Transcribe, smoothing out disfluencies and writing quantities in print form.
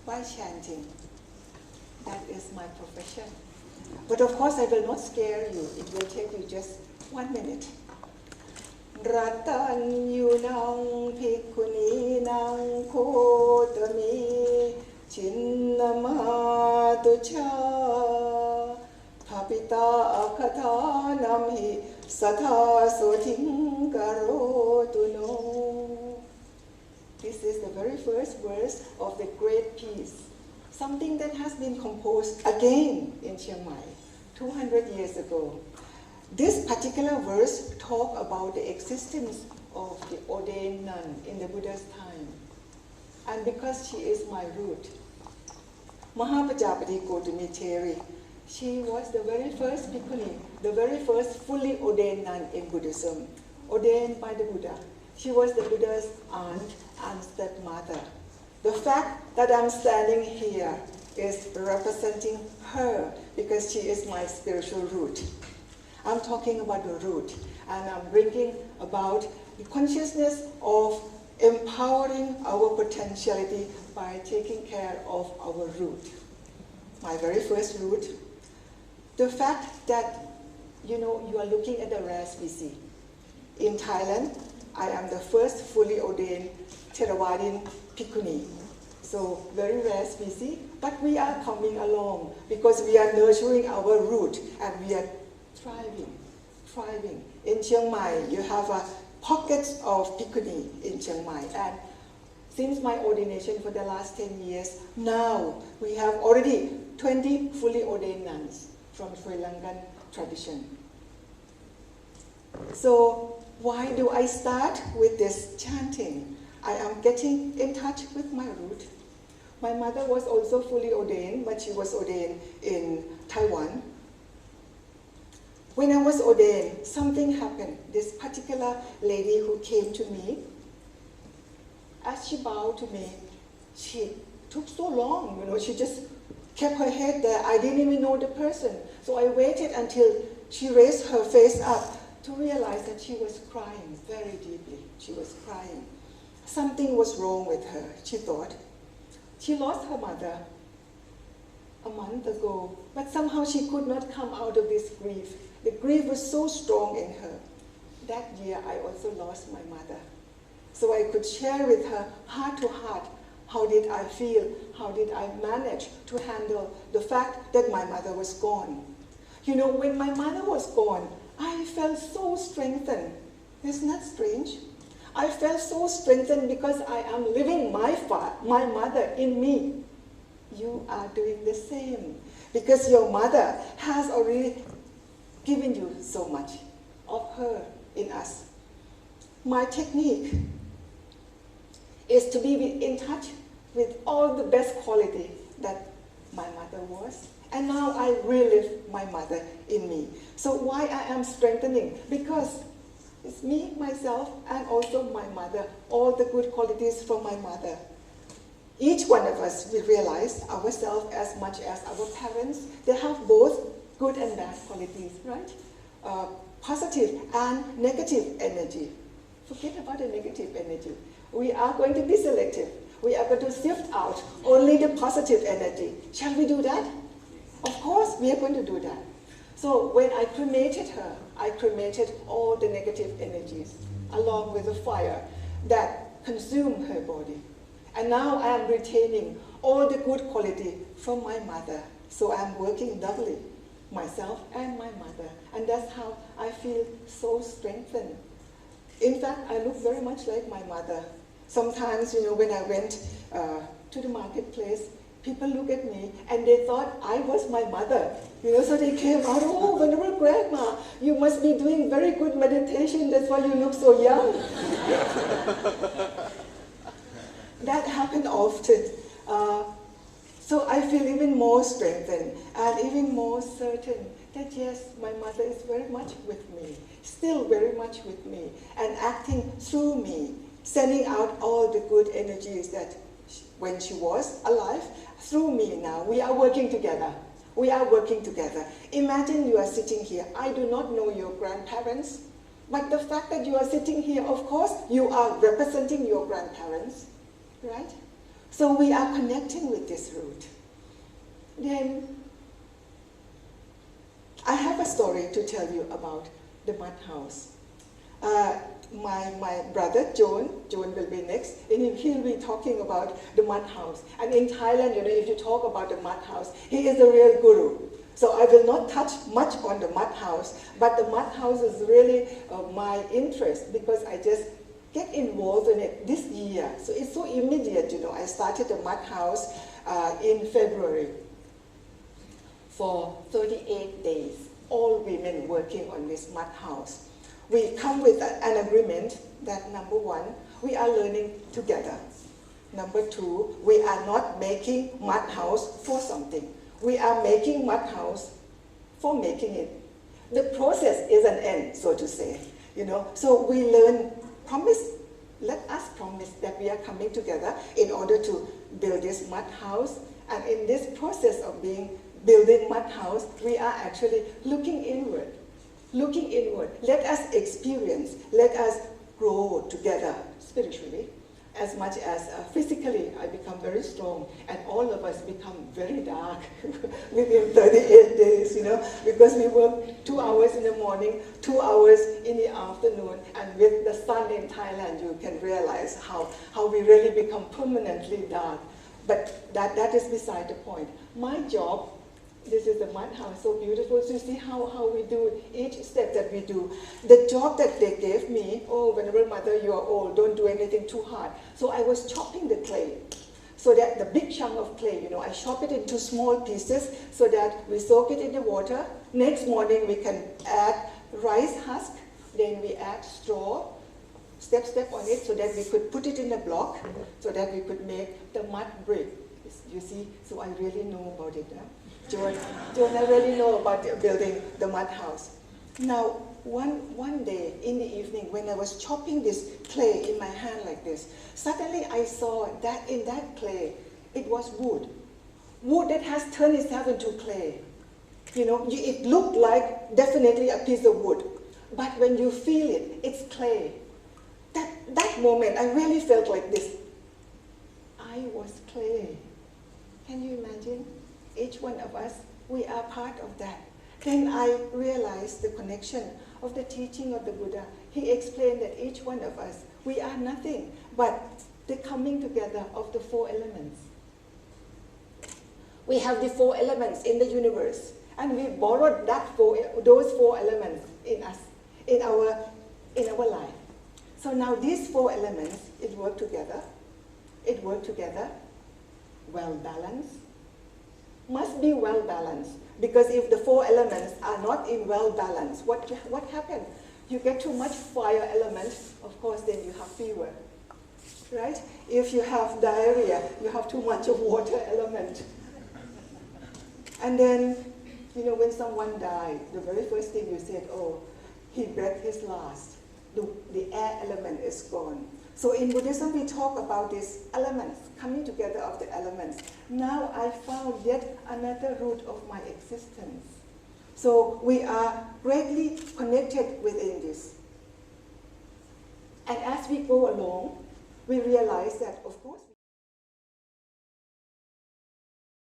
by chanting. That is my profession. But of course, I will not scare you. It will take you just 1 minute. Ratan yunang Bhikkhuni nang kotami chinnamatu cha Papita akathanam hi satha soting karotu no. This is the very first verse of the Great Peace, something that has been composed again in Chiang Mai 200 years ago. This particular verse talks about the existence of the ordained nun in the Buddha's time. And because she is my root, Mahapajapati Gotami Theri, she was the very first Bikkuni, the very first fully ordained nun in Buddhism, ordained by the Buddha. She was the Buddha's aunt and stepmother. The fact that I'm standing here is representing her because she is my spiritual root. I'm talking about the root, and I'm bringing about the consciousness of empowering our potentiality by taking care of our root. My very first root. The fact that, you are looking at the rare species. In Thailand, I am the first fully ordained Theravada Bikkuni. So very rare species, but we are coming along because we are nurturing our root and we are thriving. In Chiang Mai, you have a pockets of Bikkuni in Chiang Mai, and since my ordination for the last 10 years, now we have already 20 fully ordained nuns from Sri Lankan tradition. So why do I start with this chanting? I am getting in touch with my root. My mother was also fully ordained, but she was ordained in Taiwan. When I was ordained, something happened. This particular lady who came to me, as she bowed to me, she took so long, she just kept her head there. I didn't even know the person. So I waited until she raised her face up to realize that she was crying very deeply. She was crying. Something was wrong with her, she thought. She lost her mother a month ago, but somehow she could not come out of this grief. The grief was so strong in her. That year, I also lost my mother. So I could share with her heart to heart, how did I feel, how did I manage to handle the fact that my mother was gone. When my mother was gone, I felt so strengthened. Isn't that strange? I felt so strengthened because I am living my mother in me. You are doing the same because your mother has already given you so much of her in us. My technique is to be in touch with all the best quality that my mother was. And now I relive my mother in me. So why I am strengthening? Because it's me, myself, and also my mother, all the good qualities from my mother. Each one of us, we realize ourselves as much as our parents. They have both good and bad qualities, right? Positive and negative energy. Forget about the negative energy. We are going to be selective. We are going to sift out only the positive energy. Shall we do that? Of course, we are going to do that. So when I cremated her, I cremated all the negative energies along with the fire that consumed her body. And now I am retaining all the good quality from my mother. So I'm working doubly, myself and my mother. And that's how I feel so strengthened. In fact, I look very much like my mother. Sometimes, when I went to the marketplace, people look at me and they thought I was my mother. So they came out, oh, Venerable Grandma, you must be doing very good meditation, that's why you look so young. That happened often. So I feel even more strengthened and even more certain that yes, my mother is very much with me, still very much with me, and acting through me, sending out all the good energies that when she was alive, through me now. We are working together. We are working together. Imagine you are sitting here. I do not know your grandparents, but the fact that you are sitting here, of course, you are representing your grandparents, right? So we are connecting with this root. Then I have a story to tell you about the mud house. My brother, John will be next, and he'll be talking about the mud house. And in Thailand, if you talk about the mud house, he is a real guru. So I will not touch much on the mud house, but the mud house is really my interest because I just get involved in it this year. So it's so immediate, I started the mud house in February for 38 days, all women working on this mud house. We come with an agreement that number one, we are learning together. Number two, we are not making mud house for something. We are making mud house for making it. The process is an end, so to say. So we learn, let us promise that we are coming together in order to build this mud house. And in this process of building mud house, we are actually looking inward. Looking inward. Let us experience, let us grow together spiritually. As much as physically, I become very strong, and all of us become very dark within 38 days, because we work 2 hours in the morning, 2 hours in the afternoon, and with the sun in Thailand, you can realize how we really become permanently dark. But that is beside the point. My job, this is the mud house, so beautiful. So you see how we do each step that we do. The job that they gave me, Venerable Mother, you are old, don't do anything too hard. So I was chopping the clay. So that the big chunk of clay, I chop it into small pieces so that we soak it in the water. Next morning we can add rice husk, then we add straw, step on it so that we could put it in a block so that we could make the mud brick. You see, so I really know about it. John, I really know about building the mud house. Now, one day in the evening when I was chopping this clay in my hand like this, suddenly I saw that in that clay, it was wood. Wood that has turned itself into clay. It looked like definitely a piece of wood. But when you feel it, it's clay. That moment, I really felt like this. I was clay. Can you imagine? Each one of us, we are part of that. Then I realized the connection of the teaching of the Buddha. He explained that each one of us, we are nothing but the coming together of the 4 elements. We have the 4 elements in the universe, and we borrowed those 4 elements in us, in our life. So now these 4 elements, it work together, well balanced. Must be well balanced, because if the 4 elements are not in well balance, what happens? You get too much fire element, of course then you have fever, right? If you have diarrhea, you have too much of water element. And then, when someone died, the very first thing you said, he breathed his last. The air element is gone. So in Buddhism, we talk about these elements, coming together of the elements. Now I found yet another root of my existence. So we are greatly connected within this. And as we go along, we realize that, of course,